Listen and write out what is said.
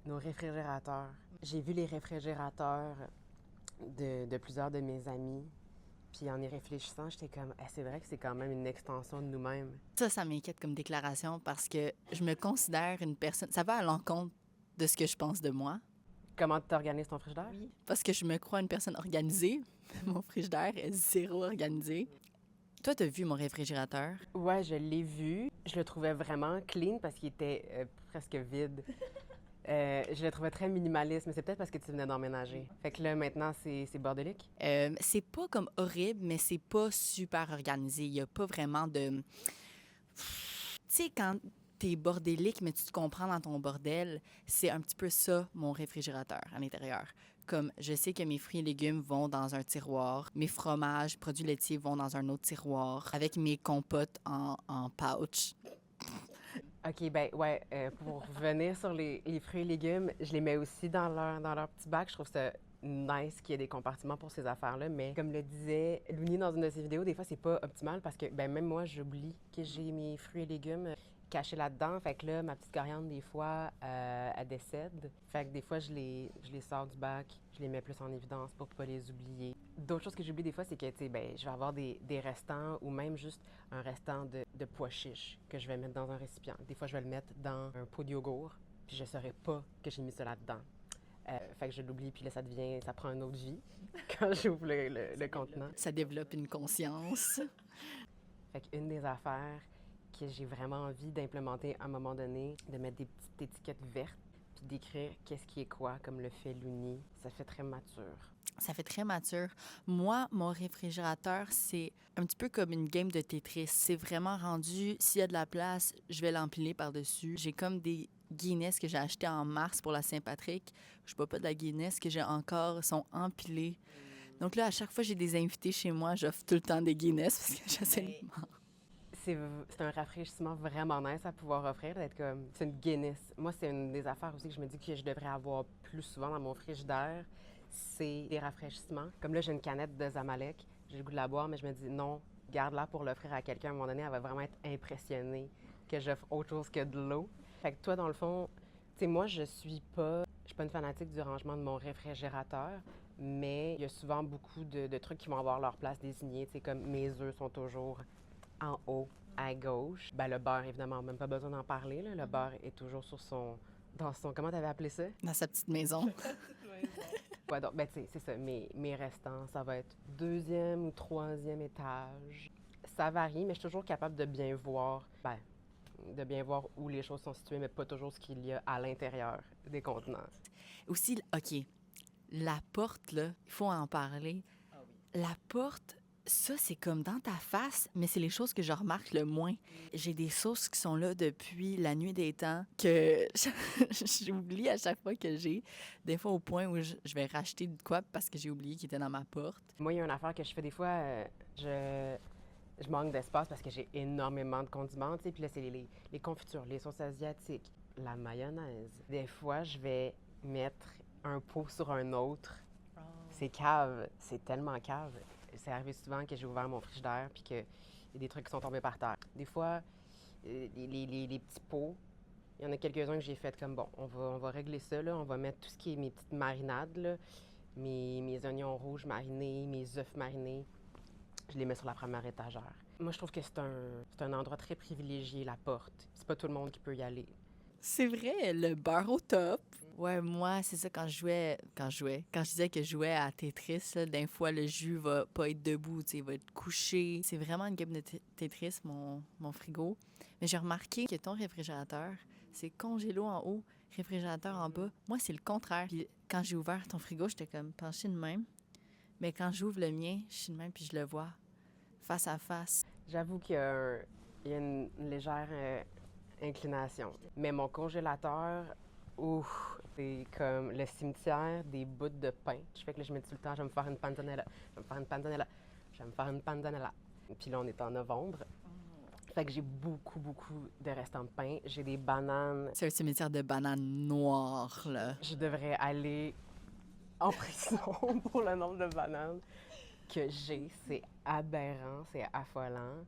Nos réfrigérateurs. J'ai vu les réfrigérateurs de plusieurs de mes amis. Puis en y réfléchissant, j'étais comme, ah, c'est vrai que c'est quand même une extension de nous-mêmes. Ça m'inquiète comme déclaration parce que je me considère une personne. Ça va à l'encontre de ce que je pense de moi. Comment tu organises ton frigidaire? Oui. Parce que je me crois une personne organisée. Mon frigidaire est zéro organisé. Toi, t'as vu mon réfrigérateur? Ouais, je l'ai vu. Je le trouvais vraiment clean parce qu'il était presque vide. Je le trouvais très minimaliste, mais c'est peut-être parce que tu venais d'emménager. Fait que là, maintenant, c'est bordélique. C'est pas comme horrible, mais c'est pas super organisé. Il y a pas vraiment de... Tu sais, quand t'es bordélique, mais tu te comprends dans ton bordel, c'est un petit peu ça, mon réfrigérateur à l'intérieur. Comme je sais que mes fruits et légumes vont dans un tiroir, mes fromages, produits laitiers vont dans un autre tiroir, avec mes compotes en pouch. OK, ben ouais, pour revenir sur les fruits et légumes, je les mets aussi dans leur petit bac. Je trouve ça nice qu'il y ait des compartiments pour ces affaires-là, mais comme le disait Louni dans une de ses vidéos, des fois, c'est pas optimal parce que ben même moi, j'oublie que j'ai mes fruits et légumes cachés là-dedans. Fait que là, ma petite coriandre, des fois, elle décède. Fait que des fois, je les sors du bac, je les mets plus en évidence pour pas les oublier. D'autres choses que j'oublie des fois, c'est que, tu sais, ben, je vais avoir des restants ou même juste un restant de pois chiches que je vais mettre dans un récipient. Des fois, je vais le mettre dans un pot de yogourt, puis je ne saurais pas que j'ai mis ça là-dedans. Fait que je l'oublie, puis là, ça prend une autre vie quand j'ouvre le contenant. Ça développe une conscience. Fait qu'une des affaires que j'ai vraiment envie d'implémenter à un moment donné, de mettre des petites étiquettes vertes, puis d'écrire qu'est-ce qui est quoi, comme le fait Louni, ça fait très mature. Ça fait très mature. Moi, mon réfrigérateur, c'est un petit peu comme une game de Tetris. C'est vraiment rendu, s'il y a de la place, je vais l'empiler par-dessus. J'ai comme des Guinness que j'ai achetés en mars pour la Saint-Patrick. Je bois pas de la Guinness que j'ai encore, sont empilés. Donc là, à chaque fois que j'ai des invités chez moi, j'offre tout le temps des Guinness parce que j'essaie de... C'est un rafraîchissement vraiment nice à pouvoir offrir, d'être comme. C'est une Guinness. Moi, c'est une des affaires aussi que je me dis que je devrais avoir plus souvent dans mon frigidaire. C'est des rafraîchissements. Comme là, j'ai une canette de Zamalek. J'ai le goût de la boire, mais je me dis non, garde-la pour l'offrir à quelqu'un. À un moment donné, elle va vraiment être impressionnée que j'offre autre chose que de l'eau. Fait que toi, dans le fond, tu sais, moi, je suis pas une fanatique du rangement de mon réfrigérateur, mais il y a souvent beaucoup de trucs qui vont avoir leur place désignée. Tu sais, comme mes œufs sont toujours en haut, à gauche. Ben, le beurre, évidemment, même pas besoin d'en parler. Là. Le beurre est toujours dans son, comment t'avais appelé ça? Dans sa petite maison. Ouais, donc, ben, tu sais, c'est ça. Mes restants, ça va être deuxième ou troisième étage. Ça varie, mais je suis toujours capable de bien voir où les choses sont situées, mais pas toujours ce qu'il y a à l'intérieur des contenants. Aussi, OK, la porte, là, il faut en parler. La porte, ça, c'est comme dans ta face, mais c'est les choses que je remarque le moins. J'ai des sauces qui sont là depuis la nuit des temps que j'oublie à chaque fois que j'ai. Des fois au point où je vais racheter de quoi parce que j'ai oublié qu'il était dans ma porte. Moi, il y a une affaire que je fais des fois, je manque d'espace parce que j'ai énormément de condiments, tu sais. Puis là, c'est les confitures, les sauces asiatiques, la mayonnaise. Des fois, je vais mettre un pot sur un autre. C'est cave, c'est tellement cave. C'est arrivé souvent que j'ai ouvert mon frigidaire puis qu'il y a des trucs qui sont tombés par terre. Des fois, les petits pots, il y en a quelques-uns que j'ai fait comme bon, on va régler ça, là. On va mettre tout ce qui est mes petites marinades, là. Mes oignons rouges marinés, mes œufs marinés. Je les mets sur la première étagère. Moi, je trouve que c'est un endroit très privilégié, la porte. C'est pas tout le monde qui peut y aller. C'est vrai, le beurre au top. Ouais, moi, c'est ça, quand je disais que je jouais à Tetris, là, d'un fois, le jus va pas être debout, tu sais, il va être couché. C'est vraiment une game de Tetris, mon frigo. Mais j'ai remarqué que ton réfrigérateur, c'est congélo en haut, réfrigérateur en bas. Moi, c'est le contraire. Puis quand j'ai ouvert ton frigo, j'étais comme penchée de même. Mais quand j'ouvre le mien, je suis de même, puis je le vois face à face. J'avoue qu'il y a une légère inclination. Mais mon congélateur, ouf, c'est comme le cimetière des bouts de pain. Je fais que là, je me dis tout le temps, je vais me faire une panzanella, je vais me faire une panzanella, je vais me faire une panzanella. Puis là, on est en novembre. Fait que j'ai beaucoup, beaucoup de restants de pain. J'ai des bananes. C'est un cimetière de bananes noires, là. Je devrais aller en prison pour le nombre de bananes que j'ai. C'est aberrant, c'est affolant.